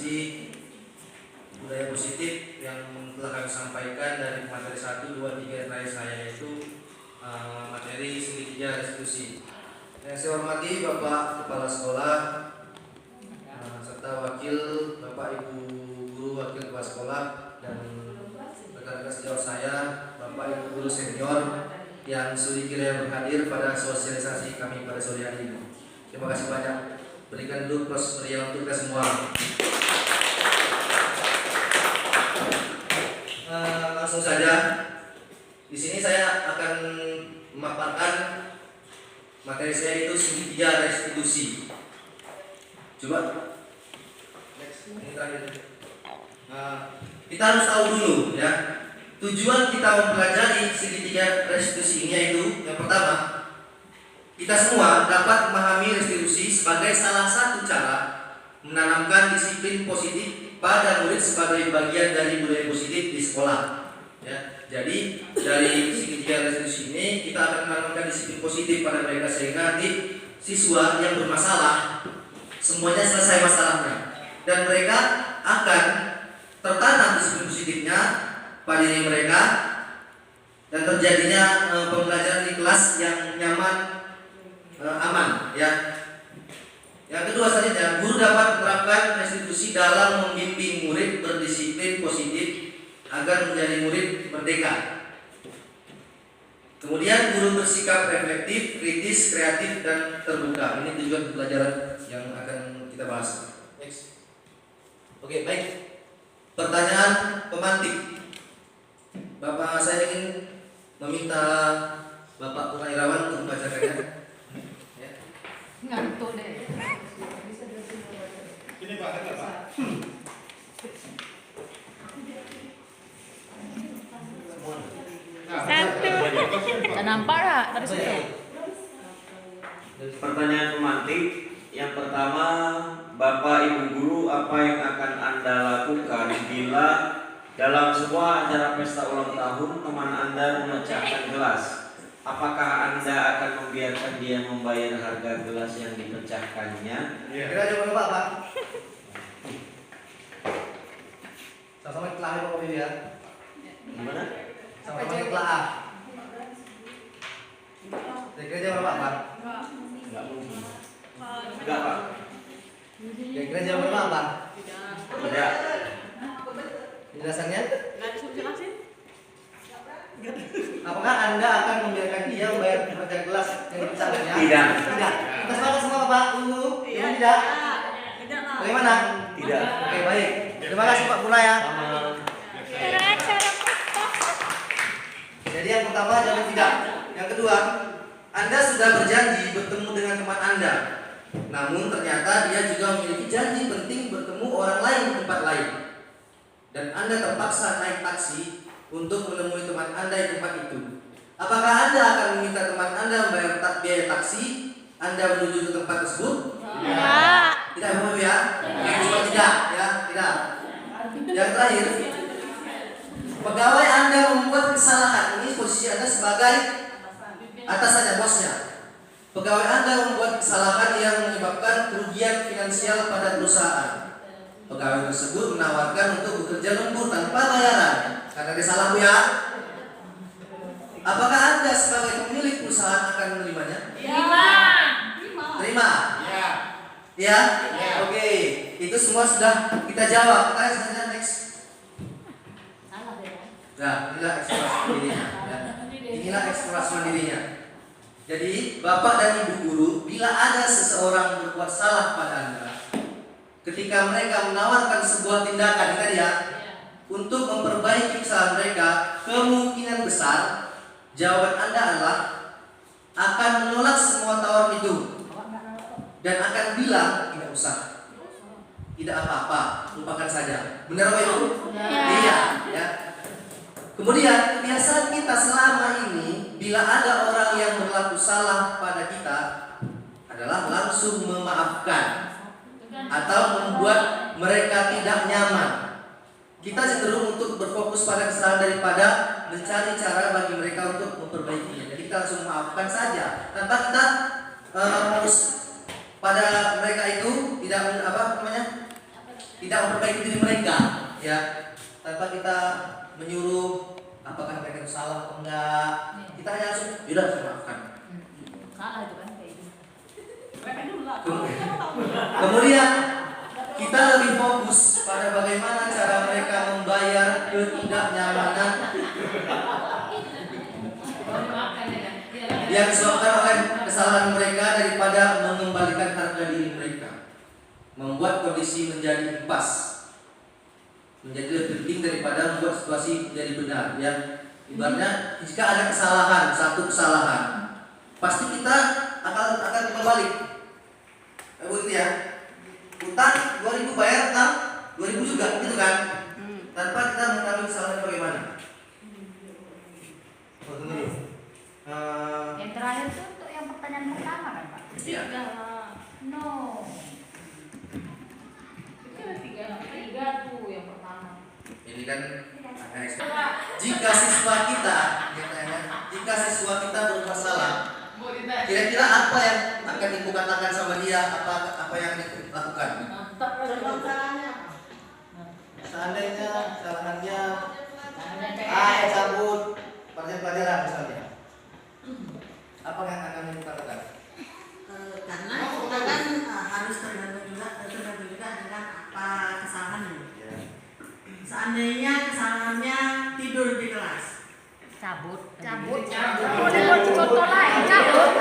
diskusi budaya positif yang telah kami sampaikan dari materi 1, 2, 3 terakhir saya, yaitu materi segitiga restitusi. Yang saya hormati Bapak Kepala Sekolah serta wakil Bapak Ibu Guru Wakil Kepala Sekolah dan rekan-rekan sejawat saya, Bapak Ibu Guru Senior yang sudi kiranya berhadir pada sosialisasi kami pada sore hari ini. Terima kasih banyak. Berikan dulu plus meriah untuk kita semua. Langsung saja. Di sini saya akan memaparkan materi saya, itu segitiga restitusi. Coba. Next. Ini terakhir. Kita harus tahu dulu ya, tujuan kita mempelajari segitiga restitusi ini yaitu yang pertama, kita semua dapat memahami restitusi sebagai salah satu cara menanamkan disiplin positif pada murid sebagai bagian dari budaya positif di sekolah. Ya, jadi dari segitiga restitusi ini kita akan menanamkan disiplin positif pada mereka sehingga nanti siswa yang bermasalah semuanya selesai masalahnya dan mereka akan tertanam disiplin positifnya pada diri mereka dan terjadinya pembelajaran di kelas yang nyaman, aman ya. Yang kedua selanjutnya, guru dapat menerapkan restitusi dalam membimbing murid berdisiplin positif agar menjadi murid merdeka. Kemudian guru bersikap reflektif, kritis, kreatif dan terbuka. Ini tujuan pembelajaran yang akan kita bahas. Next. Oke, baik. Pertanyaan pemantik. Bapak, saya ingin meminta Bapak Purnawirawan untuk membacakannya. Ngantuk deh. Ini Pak, ada Pak. Satu. Tak nampak tak? Tadi sudah. Pertanyaan pemantik. Yang pertama, Bapak Ibu Guru, apa yang akan Anda lakukan bila dalam sebuah acara pesta ulang tahun teman Anda memecahkan gelas? Apakah Anda akan membiarkan dia membayar harga gelas yang dipecahkannya? Kira jawaban Pak. Sama-sama telah Bapak Ibu ya. Gimana? Sama-sama telah. Kira jawaban Pak. Enggak mungkin. Enggak, Pak. Kira jawaban Pak. Tidak. Penjelasannya? Nggak disuruh jelasin. Apakah Anda akan membiarkan dia membayar harga gelas yang dipecahkannya? Tidak. Tidak. Kita sepakat semua Pak. Tidak. Bagaimana? Tidak. Oke, baik. Terima kasih Pak Purna ya. Jadi yang pertama jangan tidak. Yang kedua, Anda sudah berjanji bertemu dengan teman Anda. Namun ternyata dia juga memiliki janji penting bertemu orang lain di tempat lain. Dan Anda terpaksa naik taksi untuk menemui teman Anda di tempat itu. Apakah Anda akan meminta teman Anda membayar biaya taksi Anda menuju ke tempat tersebut? Tidak. Tidak, Bapak ya? Yang kedua tidak, ya, tidak. Yang terakhir, pegawai Anda membuat kesalahan. Ini posisi Anda sebagai atasannya, bosnya. Pegawai Anda membuat kesalahan yang menyebabkan kerugian finansial pada perusahaan. Pegawai tersebut menawarkan untuk bekerja lembur tanpa bayaran karena dia salah ya. Apakah Anda sebagai pemilik perusahaan akan menerimanya? Terima. Ya. Oke. Itu semua sudah kita jawab. Kita selanjutnya next. Nah, inilah eksplorasi mandirinya. Ya. Inilah eksplorasi mandirinya. Jadi, Bapak dan Ibu Guru, bila ada seseorang berbuat salah pada Anda, ketika mereka menawarkan sebuah tindakan untuk memperbaiki kesalahan mereka, kemungkinan besar jawaban Anda adalah akan menolak semua tawaran itu dan akan bilang tidak usah, tidak apa-apa, lupakan saja. Benar Pak Ibu? Iya. Ya. Kemudian kebiasaan kita selama ini, bila ada orang yang berlaku salah pada kita, adalah langsung memaafkan atau membuat mereka tidak nyaman. Kita cenderung untuk berfokus pada kesalahan daripada mencari cara bagi mereka untuk memperbaikinya. Jadi kita langsung memaafkan saja tanpa kita harus pada mereka itu tidak tidak memperbaiki diri mereka, ya, tanpa kita menyuruh apakah mereka itu salah atau enggak, kita hanya langsung yaudah saya maafkan. Salah itu kan kayak gitu. Kemudian kita lebih fokus pada bagaimana cara mereka membayar ketidaknyamanan yang disebabkan oleh kesalahan mereka daripada mengembalikan harga diri mereka, membuat kondisi menjadi impas, menjadi lebih penting daripada membuat situasi menjadi benar. Ya, ibaratnya jika ada kesalahan, satu kesalahan, pasti kita akan berbalik. Begitu ya. Utang 2.000 bayar utang 2.000 juga, gitu kan? Tanpa kita mengetahui kesalahan bagaimana. Yang terakhir itu untuk yang pertanyaan pertama kan Pak? Iya. No. Tiga tuh yang pertama. Ini kan jika siswa kita bermasalah, kira-kira apa yang akan ibu katakan sama dia, apa yang ibu lakukan? Seandainya kesalahannya cabut pelajaran misalnya, apa yang akan ibu katakan? Karena kita kan harus tergantung juga dengan apa kesalahannya. Seandainya kesalahannya tidur di kelas, Cabut. Contoh lain, cabut.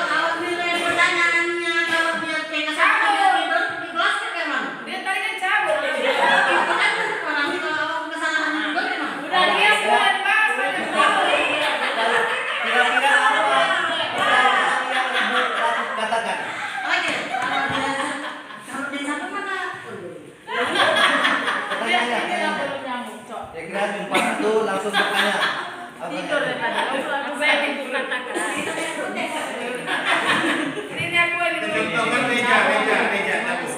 kalau nilai pertanyaannya kalau dia kayak kesalahan dia tidur di kelas kan gimana? Dia tadi kan cabut. Itu kan orangnya kalau kesalahan tidur gimana? Udah dia sudah dibahas. Kira-kira apa yang ibu katakan? Oke, kalau dia cabut mana? Pertanyaannya, Dia belum nyambung, Cok. kira-kira jumpa itu langsung bertanya. Apa Tidur yang- daripada langsung saya tidur katakan. Ini aku ini. Contohkan meja cabut.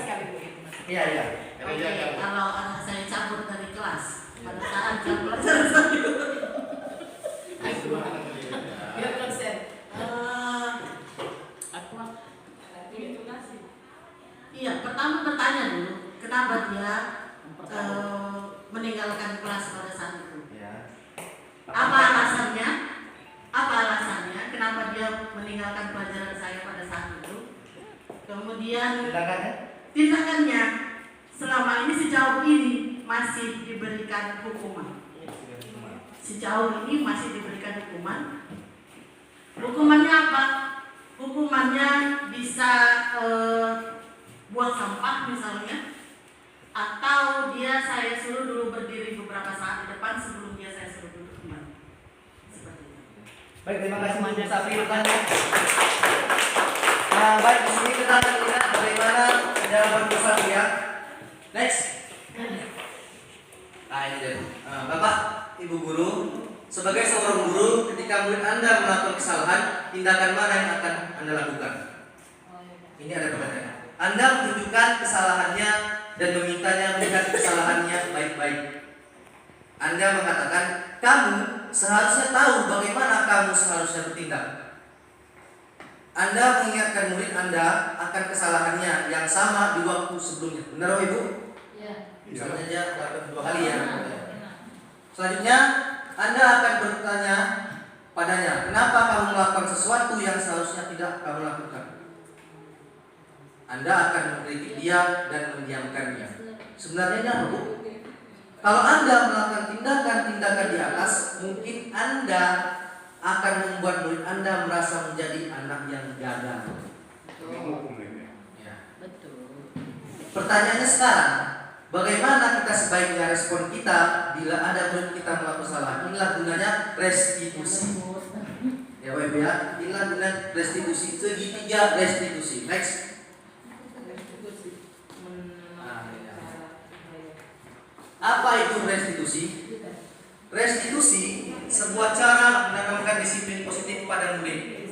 Iya. Oke, kalau anak saya cabut dari kelas pada saat jam pelajaran saya. Biar konsen. Eh, Aku itu kasih. Iya, pertama bertanya dulu, kenapa dia meninggalkan kelas pada saat itu? Ya. Apa alasannya? Apa alasannya? Kenapa dia meninggalkan pelajaran saya pada saat itu? Kemudian Tindakannya? tindakannya selama ini sejauh ini masih diberikan hukuman. Sejauh ini masih diberikan hukuman. Hukumannya apa? Hukumannya bisa buang sampah misalnya, atau saya suruh dulu berdiri beberapa saat di depan sebelum saya suruh duduk kembali. Seperti itu. Baik, terima kasih Bu Safi bertanya. Baik, di sini kita akan lihat bagaimana jawaban Bu Safi ya. Next. Nah, ini dia. Bapak, Ibu guru, sebagai seorang guru, ketika murid Anda melakukan kesalahan, tindakan mana yang akan Anda lakukan? Ini ada pertanyaan. Anda menunjukkan kesalahannya dan memintanya melihat kesalahannya baik-baik. Anda mengatakan, kamu seharusnya tahu bagaimana kamu seharusnya bertindak. Anda mengingatkan murid Anda akan kesalahannya yang sama di waktu sebelumnya. Benar Ibu? Iya. Misalnya aja melakukan 2 kali ya. Selanjutnya, Anda akan bertanya padanya, kenapa kamu melakukan sesuatu yang seharusnya tidak kamu lakukan? Anda akan mengkritik dia dan mendiamkannya. Sebenarnya ini apa, Bu? Kalau Anda melakukan tindakan-tindakan di atas, mungkin Anda akan membuat murid Anda merasa menjadi anak yang gagal. Ya. Betul. Pertanyaannya sekarang, bagaimana kita sebaiknya respon kita bila ada murid kita melakukan kesalahan? Inilah gunanya restitusi. Ya, Bapak Ibu ya. Inilah gunanya restitusi, segitiga restitusi. Next. Apa itu restitusi? Restitusi sebuah cara menanamkan disiplin positif pada murid.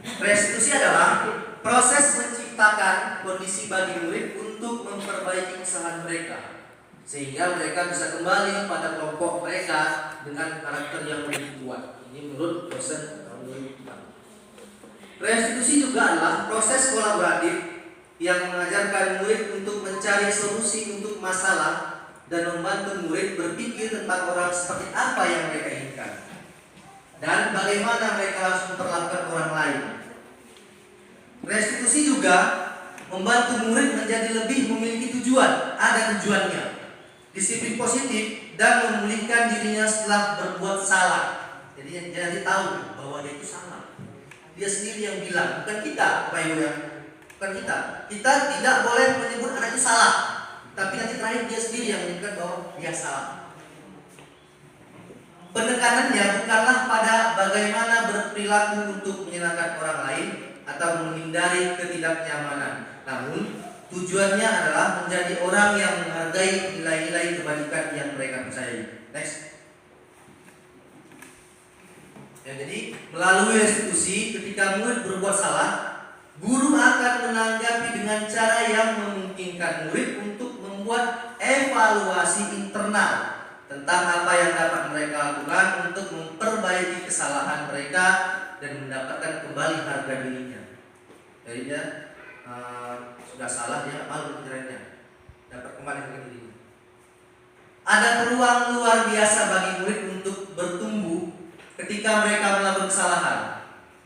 Restitusi adalah proses menciptakan kondisi bagi murid untuk memperbaiki kesalahan mereka, sehingga mereka bisa kembali pada kelompok mereka dengan karakter yang lebih kuat. Ini menurut dosen kami. Restitusi juga adalah proses kolaboratif yang mengajarkan murid untuk mencari solusi untuk masalah dan membantu murid berpikir tentang orang seperti apa yang mereka inginkan dan bagaimana mereka harus memperlakukan orang lain. Restitusi juga membantu murid menjadi lebih memiliki tujuan, ada tujuannya, disiplin positif, dan memulihkan dirinya setelah berbuat salah. Jadi dia nanti tahu bahwa dia itu salah. Dia sendiri yang bilang, bukan kita, Bapak Ibu ya, bukan kita. Kita tidak boleh menyebut anak itu salah, tapi nanti terakhir dia sendiri yang menyebutkan bahwa dia salah. Penekanannya bukanlah pada bagaimana berperilaku untuk menyenangkan orang lain atau menghindari ketidaknyamanan, namun tujuannya adalah menjadi orang yang menghargai nilai-nilai kebajikan yang mereka percayai. Next. Ya, jadi melalui restitusi, ketika murid berbuat salah, guru akan menanggapi dengan cara yang memungkinkan murid untuk membuat evaluasi internal tentang apa yang dapat mereka lakukan untuk memperbaiki kesalahan mereka dan mendapatkan kembali harga dirinya. Jadi dia sudah salah, dia malu mencerainya, dapat kembali harga dirinya. Ada peluang luar biasa bagi murid untuk bertumbuh ketika mereka melakukan kesalahan.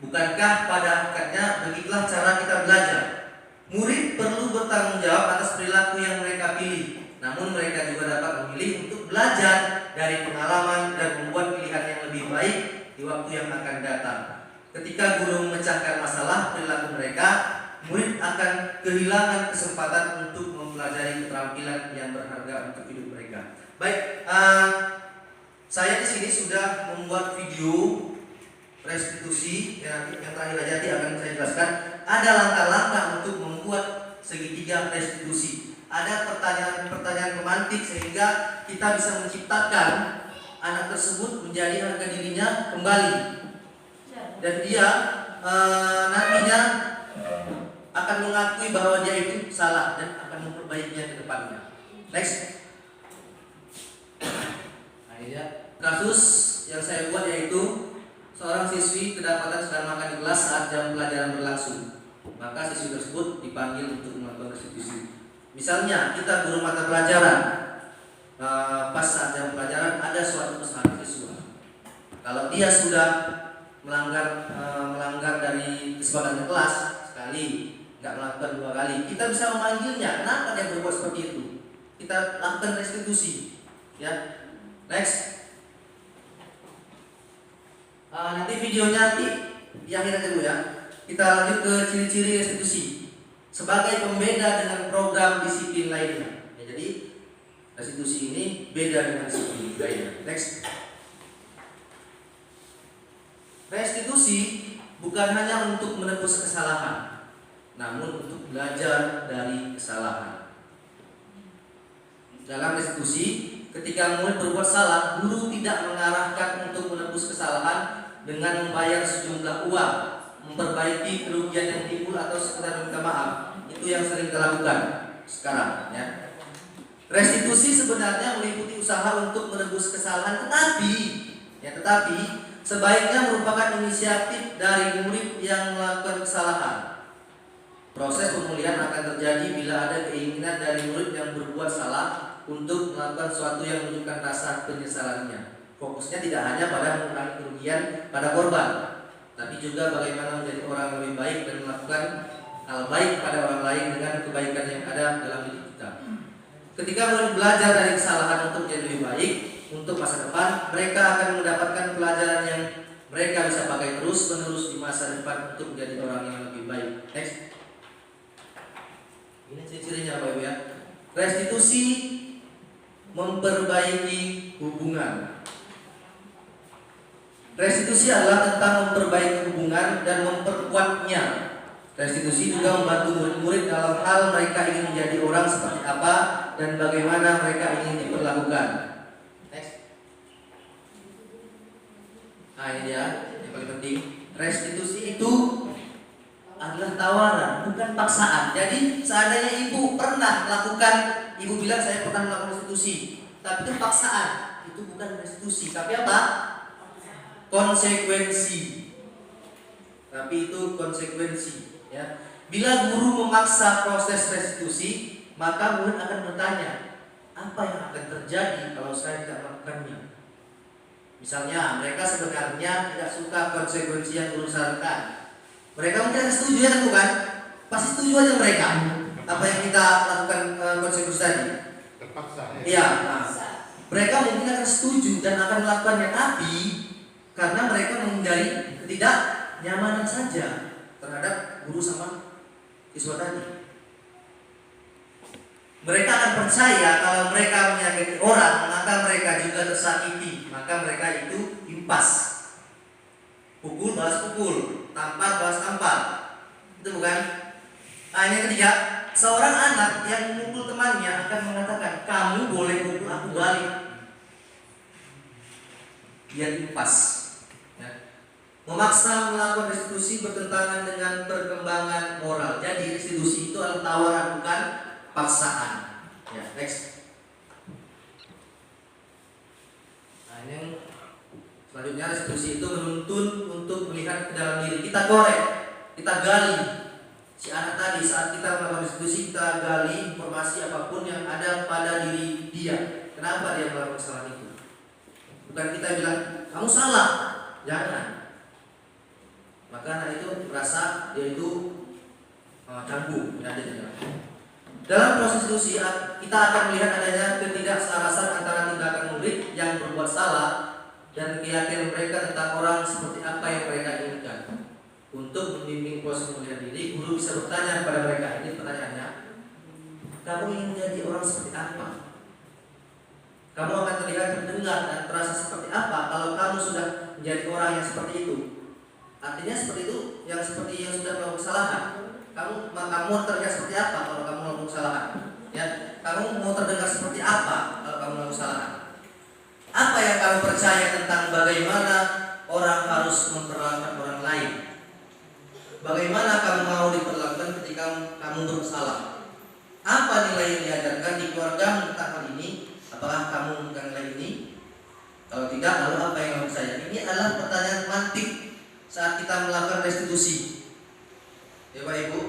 Bukankah pada hakikatnya begitulah cara kita belajar? Murid perlu bertanggung jawab atas perilaku yang mereka pilih, namun mereka juga dapat memilih untuk belajar dari pengalaman dan membuat pilihan yang lebih baik di waktu yang akan datang. Ketika guru memecahkan masalah perilaku mereka, murid akan kehilangan kesempatan untuk mempelajari keterampilan yang berharga untuk hidup mereka. Baik, saya di sini sudah membuat video restitusi yang terakhir aja nanti akan saya jelaskan. Ada langkah-langkah untuk membuat segitiga restitusi. Ada pertanyaan-pertanyaan pemantik sehingga kita bisa menciptakan anak tersebut menjadi harga dirinya kembali, dan dia nantinya akan mengakui bahwa dia itu salah dan akan memperbaikinya ke depannya. Next. Nah, ini ya. Kasus yang saya buat yaitu seorang siswi kedapatan sedang makan di kelas saat jam pelajaran berlangsung. Maka siswi tersebut dipanggil untuk melakukan restitusi. Misalnya kita guru mata pelajaran, pas saat jam pelajaran ada suatu kesalahan siswa. Kalau dia sudah melanggar dari kesepakatan kelas sekali, nggak melakukan 2 kali, kita bisa memanggilnya. Kenapa dia berbuat seperti itu? Kita lakukan restitusi. Ya, next. Nanti videonya nanti di akhir aja dulu ya. Kita lanjut ke ciri-ciri restitusi sebagai pembeda dengan program disiplin lainnya. Ya, jadi restitusi ini beda dengan disiplin lainnya. Next. Restitusi bukan hanya untuk menebus kesalahan, namun untuk belajar dari kesalahan. Dalam restitusi, ketika murid berbuat salah, guru tidak mengarahkan untuk menebus kesalahan dengan membayar sejumlah uang, memperbaiki kerugian yang timbul atau sekedar minta maaf. Itu yang sering kita lakukan sekarang ya. Restitusi sebenarnya meliputi usaha untuk menebus kesalahan, tetapi sebaiknya merupakan inisiatif dari murid yang melakukan kesalahan. Proses pemulihan akan terjadi bila ada keinginan dari murid yang berbuat salah untuk melakukan sesuatu yang menunjukkan rasa penyesalannya. Fokusnya tidak hanya pada mengurangi kerugian pada korban, tapi juga bagaimana menjadi orang yang lebih baik dan melakukan hal baik pada orang lain dengan kebaikan yang ada dalam diri kita. Ketika murid belajar dari kesalahan untuk menjadi lebih baik untuk masa depan, mereka akan mendapatkan pelajaran yang mereka bisa pakai terus-menerus di masa depan untuk menjadi orang yang lebih baik. Next. Ini ciri-cirinya Bapak Ibu ya. Restitusi memperbaiki hubungan. Restitusi adalah tentang memperbaiki hubungan dan memperkuatnya. Restitusi juga membantu murid-murid dalam hal mereka ingin menjadi orang seperti apa dan bagaimana mereka ingin diperlakukan. Next. Nah, ini ya yang paling penting. Restitusi itu adalah tawaran, bukan paksaan. Jadi seandainya ibu pernah melakukan, ibu bilang saya pernah melakukan restitusi, tapi itu paksaan, itu bukan restitusi, tapi apa? Konsekuensi. Tapi itu konsekuensi, ya. Bila guru memaksa proses restitusi, maka murid akan bertanya, apa yang akan terjadi kalau saya tidak melakukannya? Misalnya, mereka sebenarnya tidak suka konsekuensi yang guru sarankan. Mereka mungkin setuju, ya kan, bukan? Pasti setuju aja mereka. Apa yang kita lakukan konsekuensi tadi. Terpaksa. Iya. Nah, mereka mungkin akan setuju dan akan melakukannya, tapi karena mereka menghindari ketidaknyamanan saja terhadap guru sama siswa tadi. Mereka akan percaya kalau mereka menyakiti orang, maka mereka juga tersakiti, maka mereka itu impas. Pukul balas pukul, tampar balas tampar. Itu bukan? Nah, yang ketiga, seorang anak yang memukul temannya akan mengatakan, kamu boleh pukul aku balik. Dia impas. Ya. Memaksa melakukan restitusi bertentangan dengan perkembangan moral. Jadi restitusi itu adalah tawaran, bukan paksaan. Ya, next. Nah, ini selanjutnya restitusi itu menuntun untuk melihat ke dalam diri. Kita korek, kita gali. Si anak tadi saat kita melakukan restitusi, kita gali informasi apapun yang ada pada diri dia. Kenapa dia melakukan kesalahan itu? Bukan kita bilang kamu salah, jangan. Maka anak itu merasa dia itu canggung, ya, dalam proses restitusi kita akan melihat adanya ketidakselarasan antara tindakan murid yang berbuat salah dan keyakinan mereka tentang orang seperti apa yang mereka inginkan. Untuk membimbing proses pemulihan diri, guru bisa bertanya kepada mereka, ini pertanyaannya, kamu ingin jadi orang seperti apa? Kamu akan terlihat, terdengar, dan terasa seperti apa kalau kamu sudah menjadi orang yang seperti itu? Artinya seperti itu, yang seperti yang sudah melakukan kesalahan. Kamu terlihat seperti apa kalau kamu melakukan kesalahan? Ya, kamu mau terdengar seperti apa kalau kamu melakukan kesalahan? Apa yang kamu percaya tentang bagaimana orang harus memperlakukan orang lain? Bagaimana kamu mau diperlakukan ketika kamu bersalah? Apa nilai yang diajarkan di keluarga tentang hal ini? Apakah kamu menggunakan nilai ini? Kalau tidak, lalu apa yang kamu percaya? Ini adalah pertanyaan mantik saat kita melakukan restitusi. Ya Pak Ibu,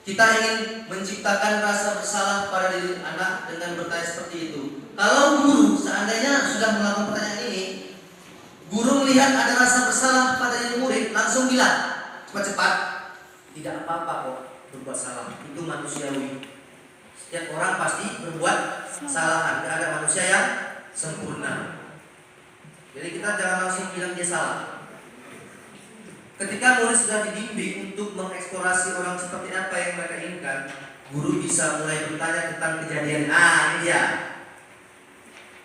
kita ingin menciptakan rasa bersalah pada diri anak dengan bertanya seperti itu. Kalau guru seandainya sudah melakukan pertanyaan ini, guru melihat ada rasa bersalah pada diri murid, langsung bilang cepat-cepat, tidak apa-apa kok berbuat salah, itu manusiawi. Setiap orang pasti berbuat kesalahan, tidak ada manusia yang sempurna. Jadi kita jangan langsung bilang dia salah. Ketika murid sudah dibimbing untuk mengeksplorasi orang seperti apa yang mereka inginkan, guru bisa mulai bertanya tentang kejadian. Ini dia.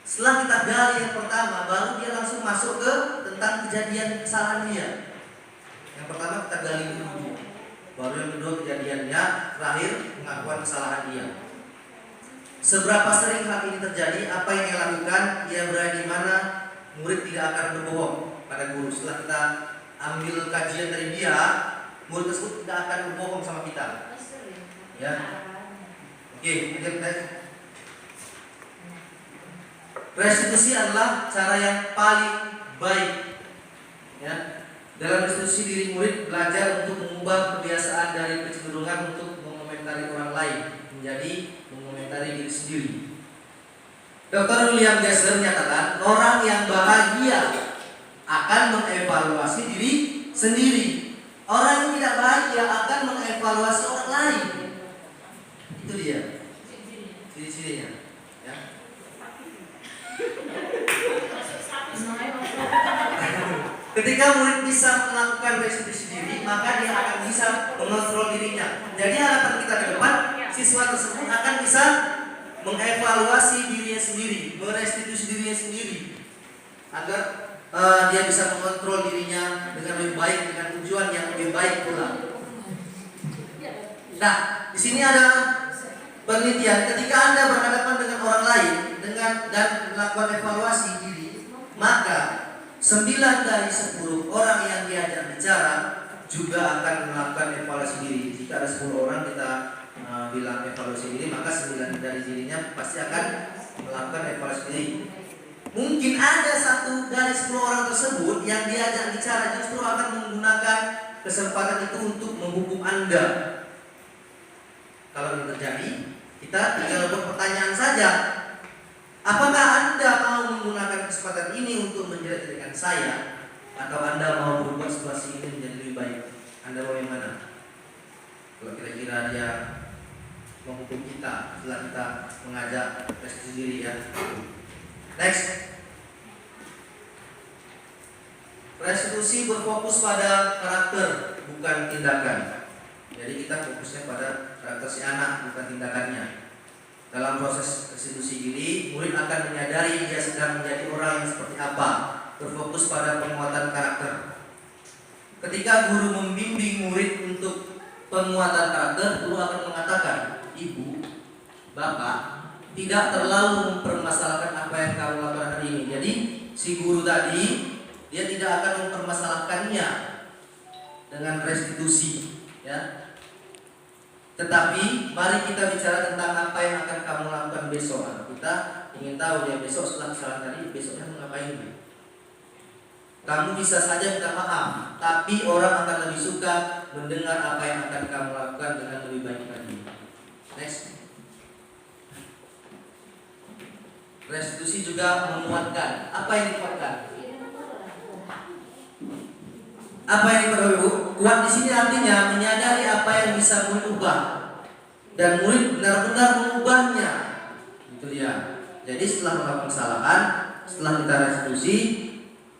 Setelah kita gali yang pertama, baru dia langsung masuk ke tentang kejadian kesalahan dia. Yang pertama kita gali dulu, baru yang kedua kejadiannya, terakhir pengakuan kesalahan dia. Seberapa sering hal ini terjadi, apa yang dia lakukan, dia berada di mana, murid tidak akan berbohong pada guru. Setelah kita ambil kajian dari dia, murid tersebut tidak akan berbohong sama kita. Ya. Oke, lanjut next. Restitusi adalah cara yang paling baik. Ya. Dalam restitusi diri murid belajar untuk mengubah kebiasaan dari kecenderungan untuk mengomentari orang lain menjadi mengomentari diri sendiri. Dr. William Gasser menyatakan orang yang bahagia akan mengevaluasi diri sendiri. Orang yang tidak bahagia akan mengevaluasi orang lain. Itu dia ciri-cirinya. Ya. Ketika murid bisa melakukan restitusi diri, maka dia akan bisa mengontrol dirinya. Jadi harapan kita ke depan, siswa tersebut akan bisa mengevaluasi dirinya sendiri, merestitusi dirinya sendiri, agar dia bisa mengontrol dirinya dengan lebih baik, dengan tujuan yang lebih baik pula. Nah, di sini ada penelitian. Ketika Anda berhadapan dengan orang lain dan melakukan evaluasi diri, maka 9 dari 10 orang yang diajak bicara juga akan melakukan evaluasi diri. Jika ada 10 orang kita bilang evaluasi diri, maka 9 dari dirinya pasti akan melakukan evaluasi diri. Mungkin ada 1 dari 10 orang tersebut yang diajak bicara justru akan menggunakan kesempatan itu untuk menghukum Anda. Kalau ini terjadi, kita tinggal buat pertanyaan saja. Apakah Anda mau menggunakan kesempatan ini untuk menjelek-jelekan saya, atau Anda mau berubah situasi ini menjadi lebih baik? Anda mau yang mana? Kalau kira-kira dia menghukum kita setelah kita mengajak restitusi diri ya. Next. Restitusi berfokus pada karakter, bukan tindakan. Jadi kita fokusnya pada karakter si anak, bukan tindakannya. Dalam proses restitusi diri, murid akan menyadari dia sedang menjadi orang yang seperti apa, berfokus pada penguatan karakter. Ketika guru membimbing murid untuk penguatan karakter, guru akan mengatakan, Ibu, Bapak, tidak terlalu mempermasalahkan apa yang kamu lakukan hari ini. Jadi si guru tadi dia tidak akan mempermasalahkannya dengan restitusi, ya. Tetapi mari kita bicara tentang apa yang akan kamu lakukan besok. Kita ingin tahu dia besok setelah kesalahan tadi besoknya mau ngapain. Kamu bisa saja minta maaf, tapi orang akan lebih suka mendengar apa yang akan kamu lakukan dengan lebih baik lagi. Next. Restitusi juga memuatkan. Apa yang dikuatkan? Apa yang diperlukan? Kuat di sini artinya menyadari apa yang bisa murid ubah dan murid benar-benar mengubahnya. Itu dia. Jadi setelah melakukan kesalahan, setelah kita restitusi,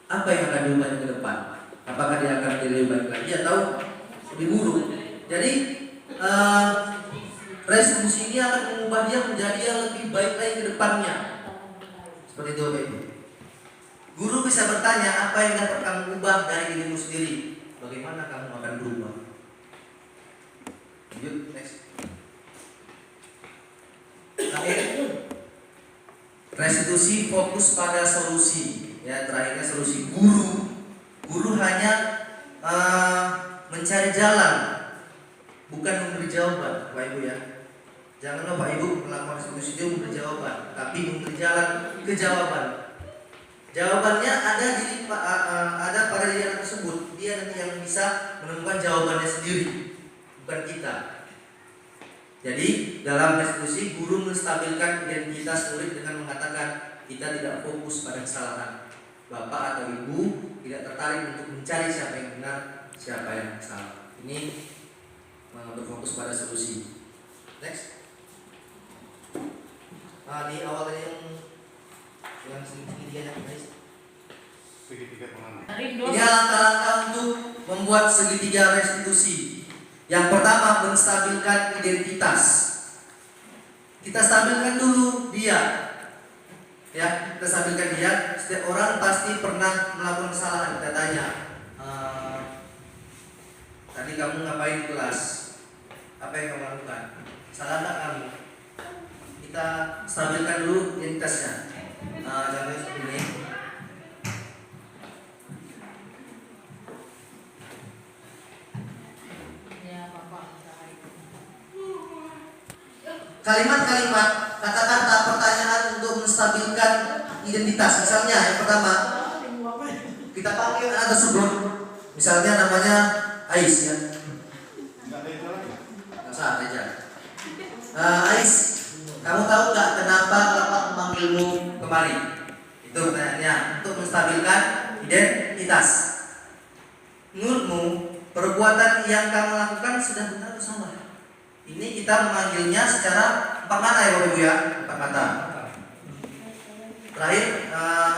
apa yang akan diubah ke depan? Apakah dia akan menjadi lebih baik lagi atau lebih buruk? Jadi restitusi ini akan mengubah dia menjadi yang lebih baik lagi ke depannya. Seperti itu, Bapak Ibu. Guru bisa bertanya, apa yang dapat kamu ubah dari dirimu sendiri? Bagaimana kamu akan berubah? Lanjut, next. Terakhir, restitusi fokus pada solusi. Ya, terakhirnya solusi. Guru hanya mencari jalan, bukan memberi jawaban, Bapak Ibu ya. Jangan Bapak Ibu melakukan restitusi itu memberi jawaban, tapi memberi jalan ke jawaban. Jawabannya ada pada diri anak tersebut. Dia nanti yang bisa menemukan jawabannya sendiri, bukan kita. Jadi dalam restitusi guru menstabilkan identitas murid dengan mengatakan kita tidak fokus pada kesalahan. Bapak atau ibu tidak tertarik untuk mencari siapa yang benar, siapa yang salah. Ini berfokus pada solusi. Next. Di awal yang segitiga guys. Segitiga pengaman. Ini langkah-langkah untuk membuat segitiga restitusi. Yang pertama, menstabilkan identitas. Kita stabilkan dulu dia. Ya, kita stabilkan dia. Setiap orang pasti pernah melakukan kesalahan. Kita tanya, tadi kamu ngapain di kelas? Apa yang kamu lakukan? Salah tak kamu? Kita stabilkan dulu identitasnya. Contohnya seperti ini. Kalimat-kalimat, kata-kata, pertanyaan untuk menstabilkan identitas. Misalnya yang pertama, kita panggil anak tersebut. Misalnya namanya Ais ya. Nggak usah aja. Ais, kamu tahu nggak kenapa Bapak memanggilmu kemari? Itu pertanyaannya untuk menstabilkan identitas. Menurutmu perbuatan yang kamu lakukan sudah benar atau salah? Ini kita memanggilnya secara 4 kata ya Bapak Ibu ya, 4 kata. Terakhir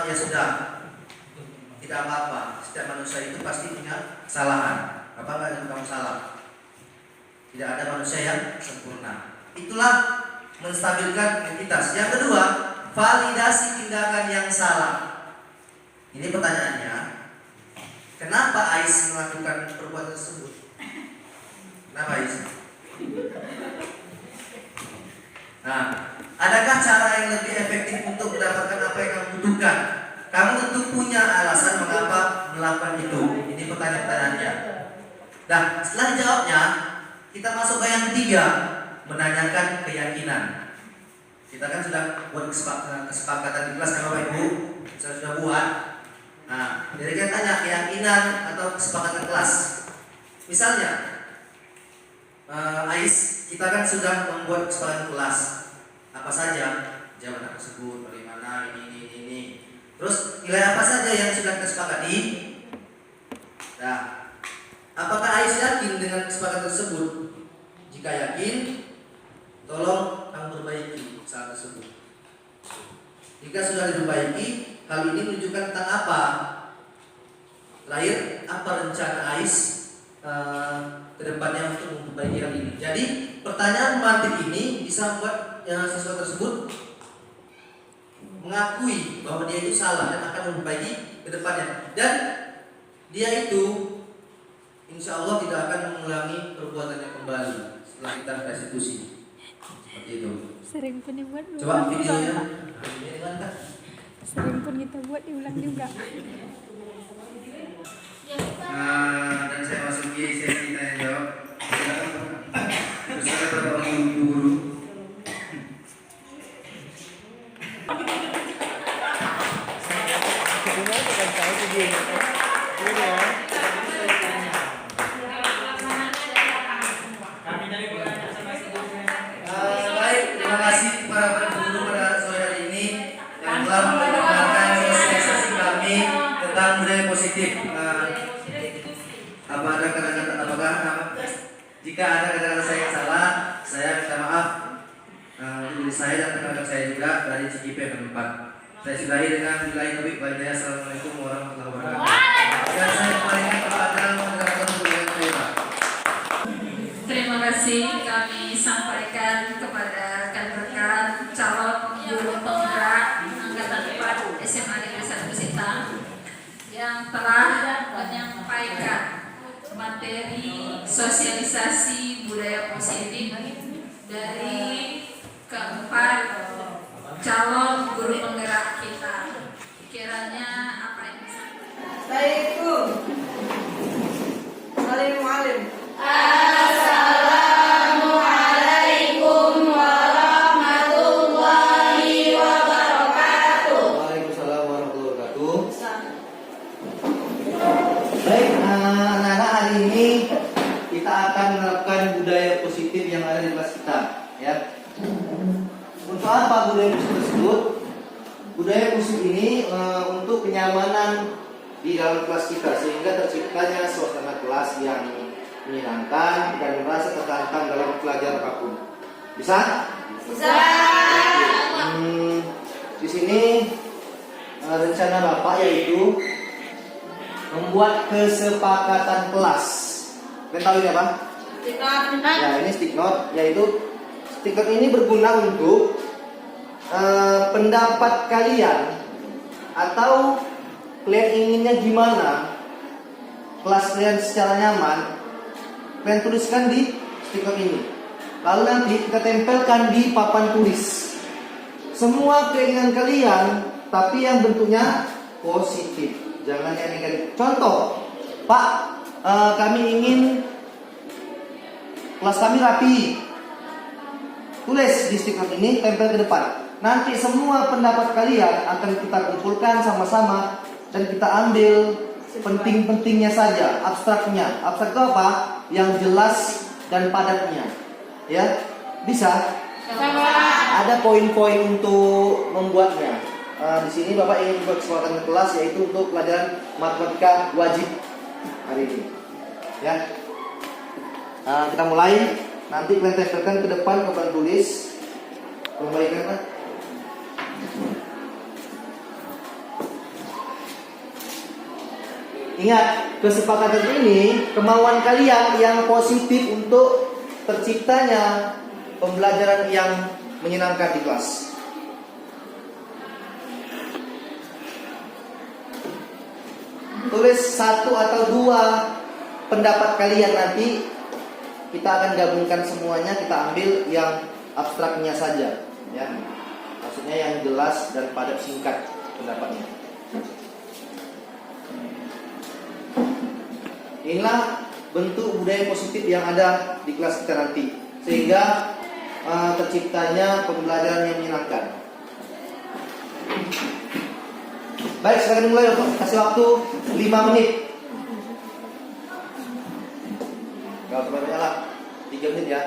ya sudah, tidak apa-apa. Setiap manusia itu pasti punya kesalahan. Apa nggak ada kamu salah? Tidak ada manusia yang sempurna. Itulah menstabilkan identitas. Yang kedua, validasi tindakan yang salah. Ini pertanyaannya, kenapa Ais melakukan perbuatan tersebut? Kenapa Ais? Nah, adakah cara yang lebih efektif untuk mendapatkan apa yang kamu butuhkan? Kamu tentu punya alasan mengapa melakukan itu. Ini pertanyaan-pertanyaannya. Nah, setelah dijawabnya, kita masuk ke yang ketiga, menanyakan keyakinan. Kita kan sudah buat kesepakatan di kelas kan Bapak Ibu, saya sudah buat. Nah, jadi kita tanya keyakinan atau kesepakatan kelas. Misalnya, Ais, kita kan sudah membuat kesepakatan kelas. Apa saja jabatan tersebut, bagaimana ini. Terus nilai apa saja yang sudah kita sepakati? Nah, apakah Ais yakin dengan kesepakatan tersebut? Jika yakin, tolong kamu perbaiki saat tersebut. Jika sudah diperbaiki, hal ini menunjukkan tentang apa? Terakhir, apa rencana Ais kedepannya untuk memperbaiki hal ini? Jadi, pertanyaan pemantik ini bisa membuat siswa tersebut mengakui bahwa dia itu salah dan akan memperbaiki kedepannya. Dan dia itu insya Allah tidak akan mengulangi perbuatannya kembali setelah kita restitusi. Seperti itu. Sering pun dibuat Coba diulang videonya. juga. Ini kan Kak? Sering pun kita buat diulang juga. Dan saya masuki sesi tanya jawab. Terus ada beberapa guru. Baik, terima kasih para guru pada sore hari ini yang telah mendengarkan sosialisasi kami tentang budaya positif. Jika ada kata-kata saya yang salah, saya minta maaf untuk diri saya dan rekan-rekan saya juga dari CGP 4. Saya sudahi dengan billahi taufiq wal hidayah. Assalamualaikum warahmatullahi wabarakatuh. Dan saya kembalikan kepada moderator yang kedua. Terima kasih kami sampaikan kepada rekan-rekan calon guru penggerak Angkatan 4 SMA Negeri 1 Sintang yang telah menyampaikan materi sosialisasi budaya positif dari keempat calon guru penggerak kita. Kiranya apa yang bisa Assalamualaikum. Salim muallim. Waalaikumsalam warahmatullahi wabarakatuh. Baik, anak-anak, hari ini kita akan menerapkan budaya positif yang ada di kelas kita, ya. Untuk apa budaya positif tersebut? Budaya positif ini untuk kenyamanan di dalam kelas kita sehingga terciptanya suasana kelas yang menyenangkan dan merasa tertantang dalam pelajaran apapun. Bisa? Bisa. Di sini rencana Bapak yaitu membuat kesepakatan kelas. Kalian tahu ini apa? Ya, ini stick note, yaitu stick note ini berguna untuk pendapat kalian atau kalian inginnya gimana kelas kalian secara nyaman. Kalian tuliskan di stick note ini. Lalu nanti kita tempelkan di papan tulis. Semua keinginan kalian, tapi yang bentuknya positif, jangan yang negatif. Contoh, Pak, kami ingin kelas kami rapi. Tulis di stick note ini, tempel ke depan. Nanti semua pendapat kalian akan kita kumpulkan sama-sama dan kita ambil penting-pentingnya saja, abstraknya. Abstrak itu apa? Yang jelas dan padatnya. Ya, bisa? Ada poin-poin untuk membuatnya. Di sini Bapak ingin buat kesepakatan kelas yaitu untuk pelajaran matematika wajib hari ini. Ya, kita mulai. Nanti kalian tempelkan ke depan papan tulis. Kembalikan, Pak. Ingat, kesepakatan ini kemauan kalian yang positif untuk terciptanya pembelajaran yang menyenangkan di kelas. Tulis satu atau dua pendapat kalian, nanti kita akan gabungkan semuanya, kita ambil yang abstraknya saja, ya. Maksudnya yang jelas dan padat, singkat pendapatnya. Inilah bentuk budaya positif yang ada di kelas kita nanti, sehingga terciptanya pembelajaran yang menyenangkan. Baik, silakan mulai. Kasih waktu 5 menit. Kalau terlalu banyak lah, 3 menit ya.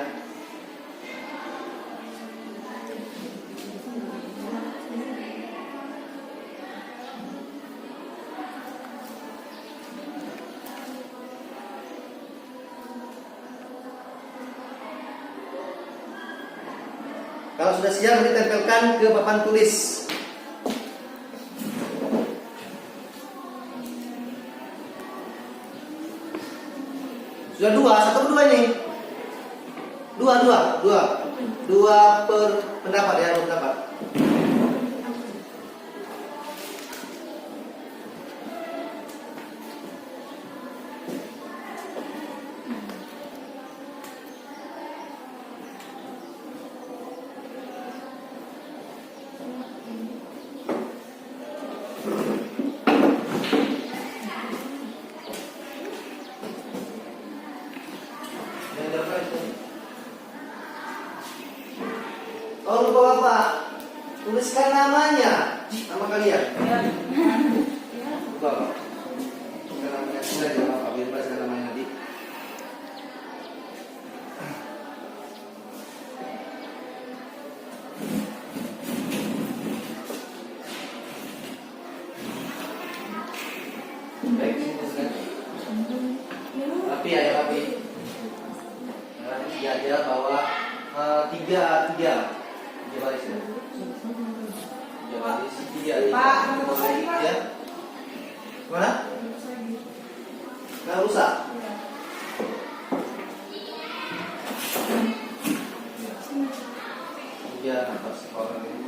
Kalau sudah siap, ditempelkan ke papan tulis. Sudah 2, 1 per 2 ini. 2 per pendapat ya, pendapat. Oh, lupa apa? Tuliskan namanya, nama kalian. Lupa apa? Tuliskan namanya saja, apa? Biar tuliskan namanya nanti. Baik, tuliskan. Rapi ya, rapi. Rapi aja bahwa 3 baris ya. 3 baris, 3. Pak, Ya. Mana? Nggak rusak. Ya, atas orang ini.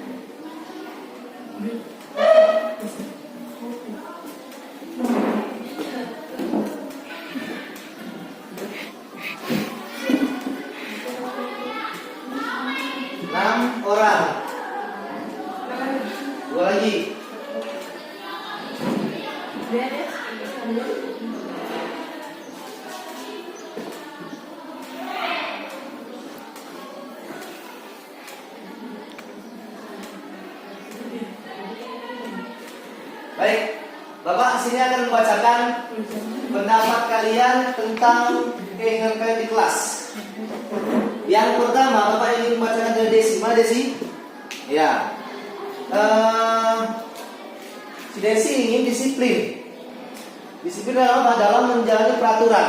Orang 2 lagi. Baik, Bapak sini akan membacakan pendapat kalian tentang keinginan kalian di kelas. Yang pertama, Bapak ingin membacakan dari Desi. Mana Desi? Ya. Si Desi ingin disiplin. Disiplin dalam apa? Dalam menjalani peraturan.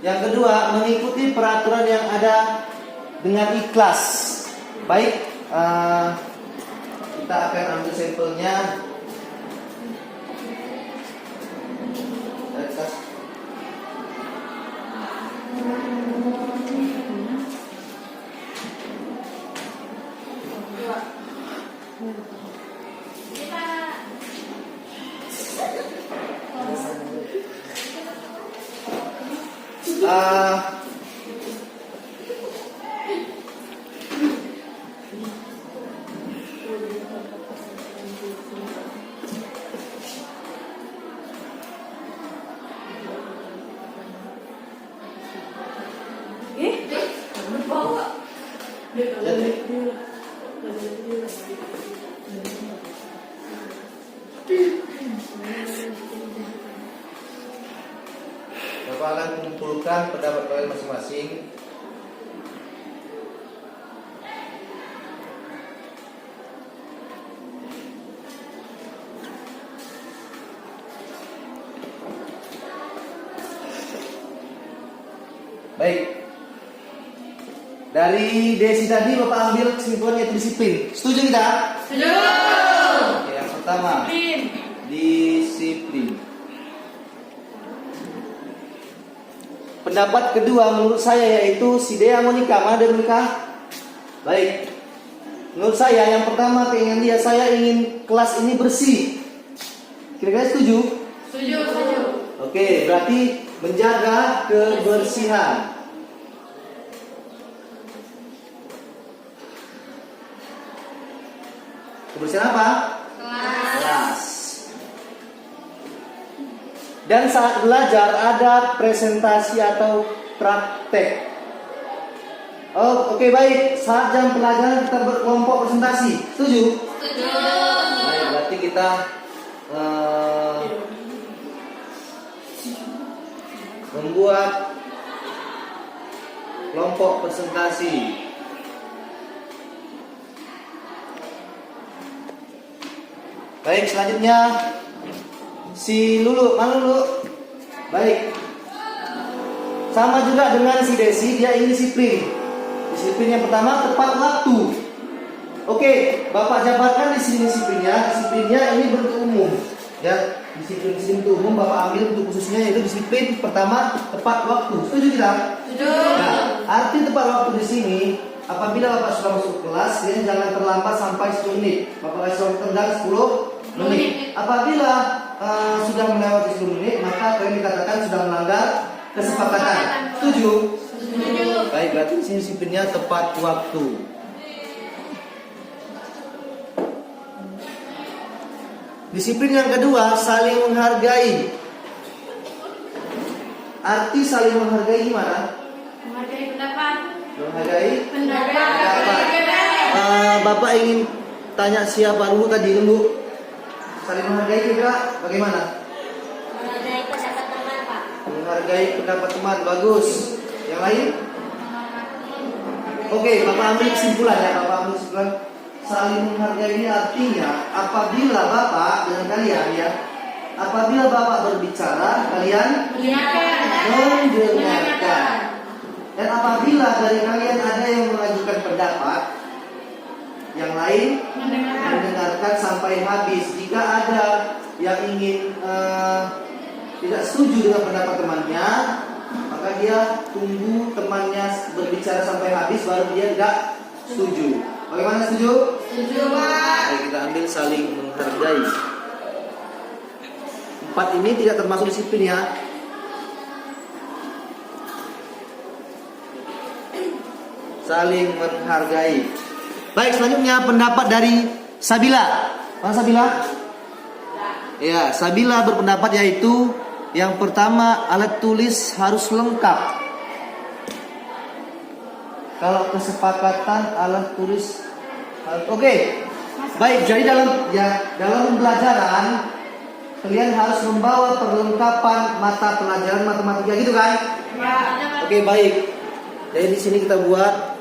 Yang kedua, mengikuti peraturan yang ada dengan ikhlas. Baik, kita akan ambil sampelnya. Bapak akan mengumpulkan pendapat kalian masing-masing. Baik. Dari Desi tadi Bapak ambil kesimpulannya itu disiplin. Setuju kita? Setuju. Oke, yang pertama disiplin. Pendapat kedua menurut saya yaitu si Dea mau nikah. Mana dia menikah? Baik. Menurut saya yang pertama keinginan dia, saya ingin kelas ini bersih. Kira-kira setuju? Setuju. Setuju. Oke, berarti menjaga kebersihan. Kebersihan apa? Kelas. Kelas. Dan saat belajar ada presentasi atau praktek. Oh, oke baik. Saat jam pelajaran kita berkelompok presentasi. Setuju? Setuju. Baik, berarti kita membuat kelompok presentasi. Baik, selanjutnya si Lulu, mana Lulu? Baik. Sama juga dengan si Desi, dia ini disiplin. Disiplin yang pertama tepat waktu. Oke, Bapak jabarkan di sini disiplinnya. Disiplinnya ini bentuk umum. Ya, disiplin bentuk umum Bapak ambil untuk khususnya yaitu disiplin pertama tepat waktu. Setuju tidak? Setuju. Nah, arti tepat waktu di sini apabila Bapak sudah masuk kelas, dia jangan terlambat sampai 10 menit. Bapak kasih waktu tenggang 10 menit. Apabila sudah melewati 10 menit, maka kalian dikatakan sudah melanggar kesepakatan. Setuju? Setuju. Baik, berarti di sini disiplinnya tepat waktu. Disiplin yang kedua, saling menghargai. Arti saling menghargai gimana? Menghargai pendapat. Menghargai Pendapat. Bapak ingin tanya siapa dulu tadi dulu. Saling menghargai kira bagaimana? Menghargai pendapat teman, Pak. Menghargai pendapat teman, bagus. Yang lain? Oke, Bapak ambil kesimpulan ya, Bapak ambil kesimpulan. Saling menghargai ini artinya apabila Bapak dengan kalian ya, apabila Bapak berbicara, kalian mendengarkan. Dan apabila dari kalian ada yang mengajukan pendapat, yang lain mendengarkan sampai habis. Jika ada yang ingin tidak setuju dengan pendapat temannya, maka dia tunggu temannya berbicara sampai habis baru dia tidak setuju. Bagaimana, setuju? Setuju, Pak. Baik, kita ambil saling menghargai. 4 ini tidak termasuk disiplin ya. Saling menghargai. Baik, selanjutnya pendapat dari Sabila. Mana Sabila? Ya, Sabila berpendapat yaitu yang pertama, alat tulis harus lengkap. Kalau kesepakatan alat tulis oke. Baik, jadi dalam pembelajaran kalian harus membawa perlengkapan mata pelajaran matematika gitu kan? Ya. Oke, baik. Jadi di sini kita buat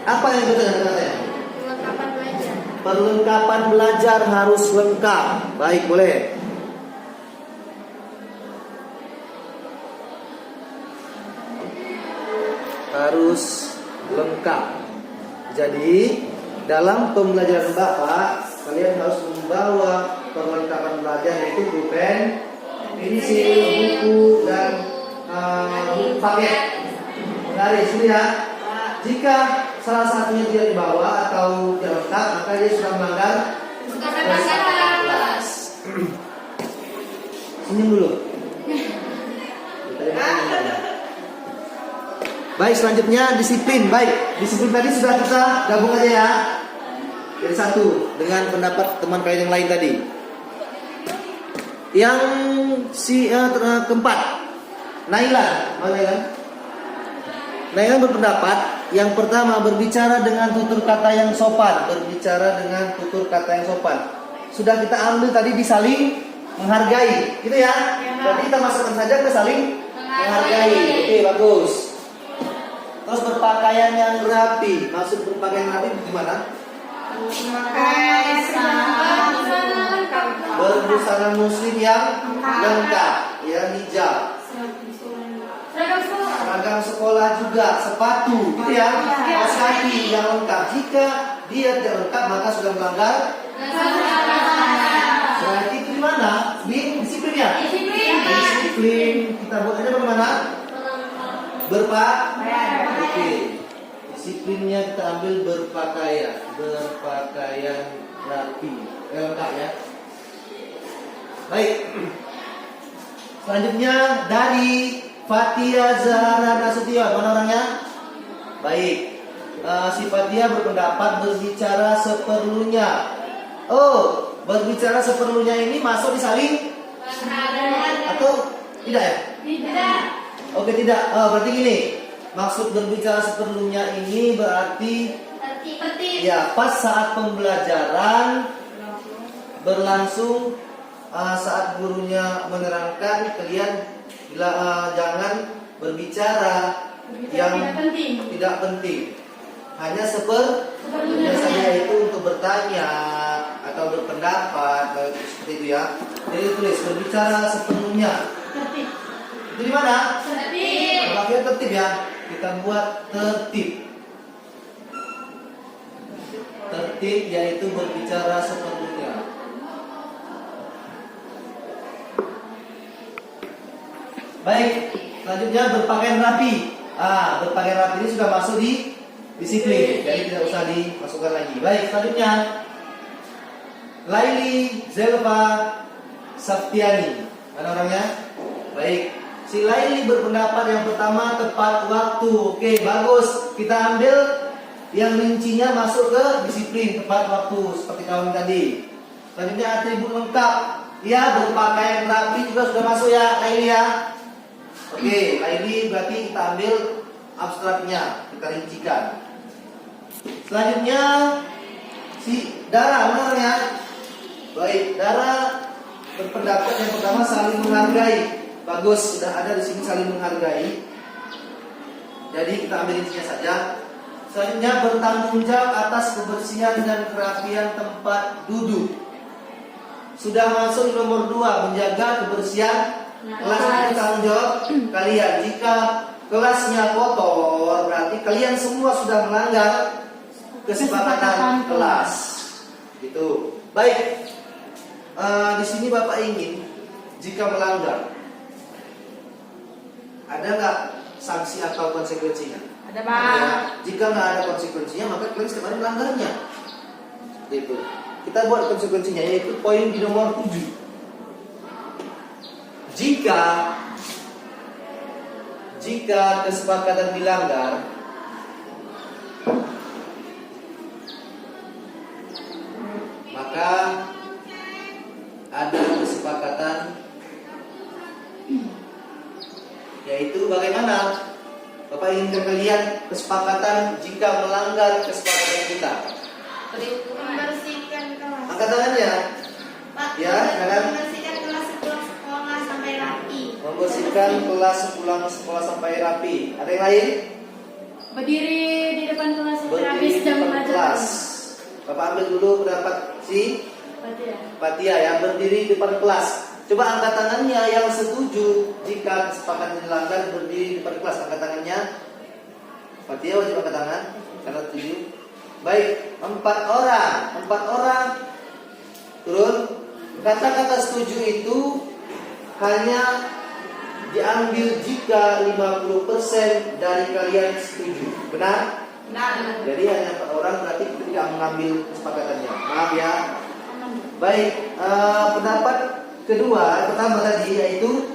apa yang betul katanya? Perlengkapan belajar. Perlengkapan belajar harus lengkap. Baik, boleh. Harus lengkap. Jadi dalam pembelajaran Bapak, kalian harus membawa perlengkapan belajar yaitu pulpen, pensil, buku dan paket penggaris. Ini ya. Jika salah satunya tidak dibawa atau tidak lengkap, maka dia sudah melanggar kelas. Senyum dulu. Baik, selanjutnya disiplin. Baik, disiplin tadi sudah kita gabung aja ya. Jadi satu dengan pendapat teman kalian yang lain tadi. Yang keempat, Naila, Naila berpendapat yang pertama berbicara dengan tutur kata yang sopan. Berbicara dengan tutur kata yang sopan. Sudah kita ambil tadi di saling menghargai, gitu ya. Berarti kita masukkan saja ke saling menghargai. Oke, bagus. Terus berpakaian yang rapi. Maksud berpakaian rapi gimana? Berbusana muslim yang lengkap, ya, hijab. Seragam sekolah juga, sepatu, gitu ya. Kaos kaki yang lengkap. Jika dia tidak lengkap maka sudah melanggar. Berarti itu di mana? Disiplin ya? Disiplin. Kita buat aja bagaimana? Oke. Disiplinnya kita ambil berpakaian rapi, lengkap ya. Baik. Selanjutnya dari Fatia Zahra Nasution, mana orangnya? Baik. Si Fatia berpendapat berbicara seperlunya. Oh, berbicara seperlunya ini masuk di saling Atau tidak ya? Tidak. Oke, tidak. Berarti gini. Maksud berbicara seperlunya ini berarti Tertib. ya pas saat pembelajaran berlangsung, saat gurunya menerangkan, kalian jangan berbicara yang tidak penting. Hanya seperlunya saja, itu untuk bertanya atau berpendapat seperti itu ya. Jadi tulis berbicara sepenuhnya. Tertib. Itu di mana? Tertib. Kalau akhirnya tertib ya, kita buat tertib. Tertib yaitu berbicara sepenuhnya. Baik, selanjutnya berpakaian rapi. Berpakaian rapi ini sudah masuk di disiplin, jadi tidak usah dimasukkan lagi. Baik, selanjutnya Laili Zelva Saptiani. Mana orangnya? Baik, si Laili berpendapat yang pertama tepat waktu. Oke, bagus. Kita ambil yang rincinya masuk ke disiplin tepat waktu seperti kawan tadi. Selanjutnya atribut lengkap. Ya, berpakaian rapi juga sudah masuk ya, Laili ya. Oke, Laili berarti kita ambil abstraknya, kita rincikan. Selanjutnya si Dara, mana orangnya? Baik, Dara berpendapat yang pertama saling menghargai. Bagus, sudah ada di sini saling menghargai. Jadi kita ambil intinya saja. Selanjutnya bertanggung jawab atas kebersihan dan kerapian tempat duduk. Sudah masuk di nomor 2, menjaga kebersihan kelas. Itu tanggung jawab kalian. Jika kelasnya kotor, berarti kalian semua sudah melanggar kesepakatan kelas. Gitu. Baik. Di sini Bapak ingin jika melanggar, ada nggak sanksi atau konsekuensinya? Ada Pak. Ya, jika nggak ada konsekuensinya, maka kalian setiap hari melanggarnya. Gitu. Kita buat konsekuensinya, yaitu poin di nomor 7. Jika kesepakatan dilanggar, maka ada kesepakatan, yaitu bagaimana? Bapak ingin kalian kesepakatan jika melanggar kesepakatan kita. Membersihkan kelas. Angkat tangannya. Pak, Ya, jangan. membersihkan kelas sepulang sekolah sampai rapi. Membersihkan kelas sepulang sekolah sampai rapi. Ada yang lain? Berdiri di depan kelas sampai Berdiri habis di jam depan belajar. kelas. Bapak ambil dulu pendapat si Fatia ya, berdiri di depan kelas. Coba angkat tangannya yang setuju jika kesepakatan dilanggar, berdiri di depan kelas. Angkat tangannya. Fatia wajib angkat tangan karena setuju. Baik, 4 orang. Turun. Kata-kata setuju itu hanya diambil jika 50% dari kalian setuju. Benar? Nah, Jadi hanya 4 orang, berarti kita tidak mengambil kesepakatannya. Maaf ya. Baik, pendapat kedua, pertama tadi yaitu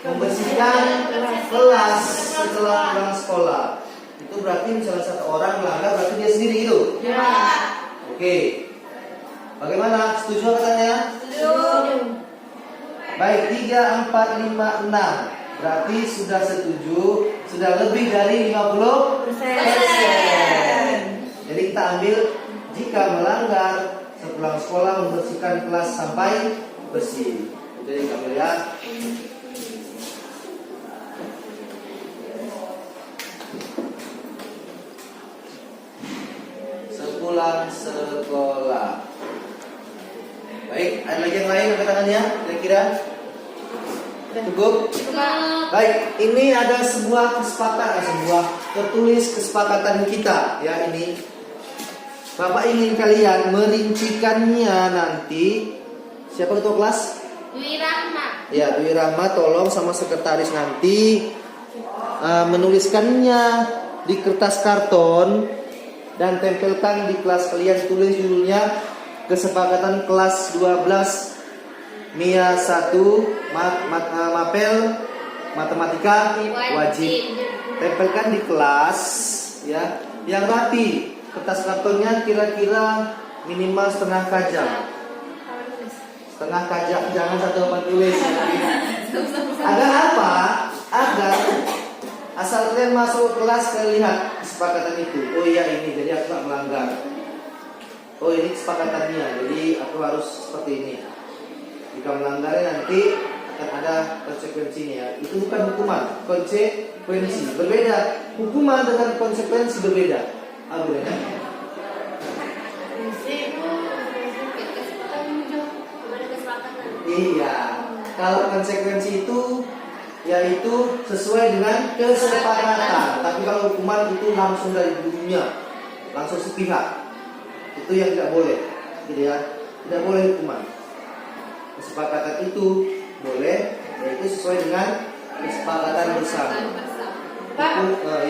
membersihkan kelas setelah pulang sekolah. Itu berarti salah satu orang melanggar, berarti dia sendiri itu. ya. Oke. Bagaimana? Setuju katanya? Setuju. Baik, 3, 4, 5, 6. Berarti sudah setuju, sudah lebih dari 50%. Jadi kita ambil jika melanggar sepulang sekolah membersihkan kelas sampai bersih. Jadi kita ambil ya. Sepulang sekolah. Baik, ada lagi yang lain angkat tangannya? Kira-kira cukup? Baik, ini ada sebuah kesepakatan, tertulis kesepakatan kita ya ini. Bapak ingin kalian merincikannya nanti. Siapa ketua kelas? Dwi Rahma. Ya, Dwi Rahma, tolong sama sekretaris nanti menuliskannya di kertas karton dan tempelkan di kelas kalian. Tulis judulnya kesepakatan kelas 12 MIA 1 Mapel Matematika wajib. Tempelkan di kelas ya, yang rapi. Kertas kartonnya kira-kira minimal setengah kajam. setengah kajak, jangan satu papan tulis. Agar apa? Agar asal kalian masuk kelas kalian lihat kesepakatan itu. Oh iya ini, jadi aku gak melanggar. Oh ini kesepakatannya, jadi aku harus seperti ini. Jika melanggarnya nanti akan ada konsekuensinya. Itu bukan hukuman, konsekuensi. Berbeda. Hukuman dengan konsekuensi berbeda. Apa bedanya? Iya. Kalau konsekuensi itu yaitu sesuai dengan kesepakatan. Tapi kalau hukuman itu langsung dari gurunya, langsung sepihak. Itu yang tidak boleh, gitu ya. Tidak boleh hukuman. Kesepakatan itu boleh, yaitu sesuai dengan kesepakatan bersama. Pak,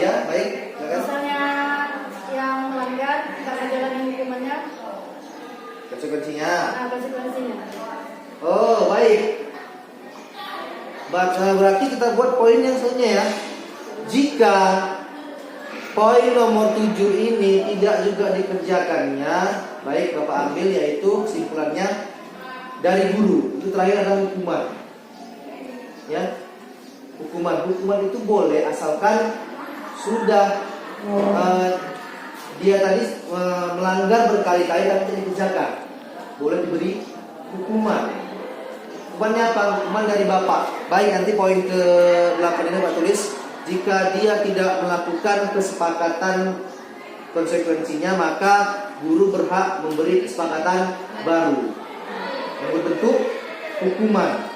Ya, baik. Silakan. misalnya yang melanggar kita jalanin hukumannya, Konsekuensinya. konsekuensinya. Oh, baik. Berarti kita buat poin yang selanjutnya ya. Jika poin nomor 7 ini tidak juga dikerjakannya, baik Bapak ambil, yaitu kesimpulannya dari guru. Itu terakhir ada hukuman. Ya. Hukuman itu boleh asalkan sudah dia tadi melanggar berkali-kali dan tidak dikerjakan. Boleh diberi hukuman. Hukumannya apa? Hukuman dari Bapak. Baik, nanti poin ke-8 ini Pak tulis. Jika dia tidak melakukan kesepakatan konsekuensinya, maka guru berhak memberi kesepakatan baru yang berbentuk hukuman.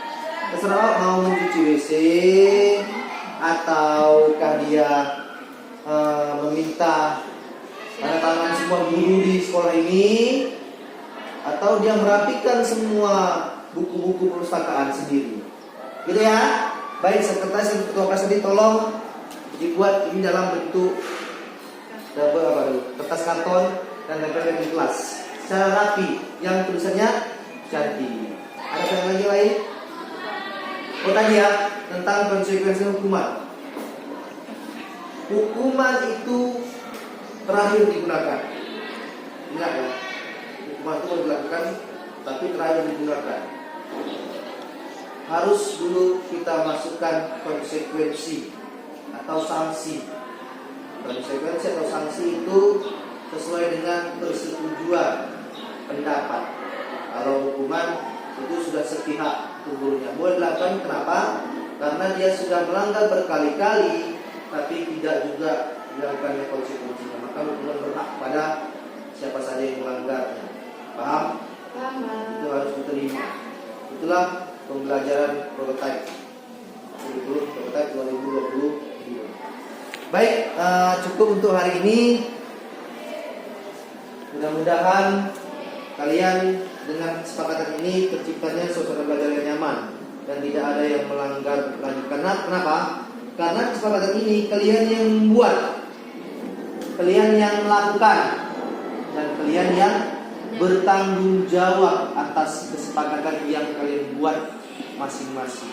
Terserah mau mencuci WC ataukah dia meminta tanda tangan semua guru di sekolah ini, atau dia merapikan semua buku-buku perpustakaan sendiri, gitu ya. Baik, sekretaris dan ketua kelas tadi tolong dibuat ini dalam bentuk kertas karton dan tempelkan di kelas secara rapi, yang tulisannya cantik. Ada yang lagi lain? Oh tadi ya, tentang konsekuensi hukuman. Hukuman itu terakhir digunakan. Ingat ya, hukuman itu dilakukan tapi terakhir digunakan. Harus dulu kita masukkan konsekuensi atau sanksi. Konsekuensi atau sanksi itu sesuai dengan persetujuan pendapat. Kalau hukuman itu sudah sepihak gurunya. Boleh dilakukan, kenapa? Karena dia sudah melanggar berkali-kali tapi tidak juga dilakukan konsekuensinya. Maka hukuman berhak pada siapa saja yang melanggarnya. Paham? Itu harus diterima. Itulah pembelajaran prototipe 2022. Baik, cukup untuk hari ini. Mudah-mudahan kalian dengan kesepakatan ini terciptanya suasana belajar yang nyaman dan tidak ada yang melanggar lagi. Kenapa? Karena kesepakatan ini kalian yang membuat, kalian yang melakukan, dan kalian yang bertanggung jawab atas kesepakatan yang kalian buat masing-masing.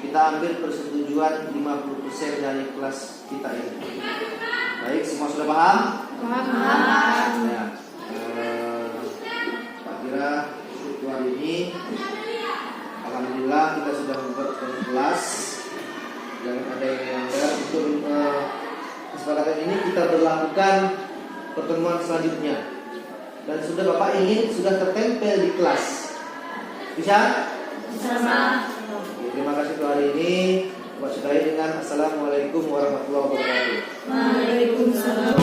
Kita ambil persetujuan 50% dari kelas kita ini. Baik, semua sudah paham? Paham. Ya. Pak Kira untuk hari ini, alhamdulillah kita sudah membuat kelas. Jangan ada yang melanggar. Untuk kesepakatan ini kita berlakukan pertemuan selanjutnya. Dan sudah Bapak ingin sudah tertempel di kelas. Bisa? Bisa. Terima kasih untuk hari ini. Wassalamualaikum warahmatullahi wabarakatuh. Waalaikumsalam.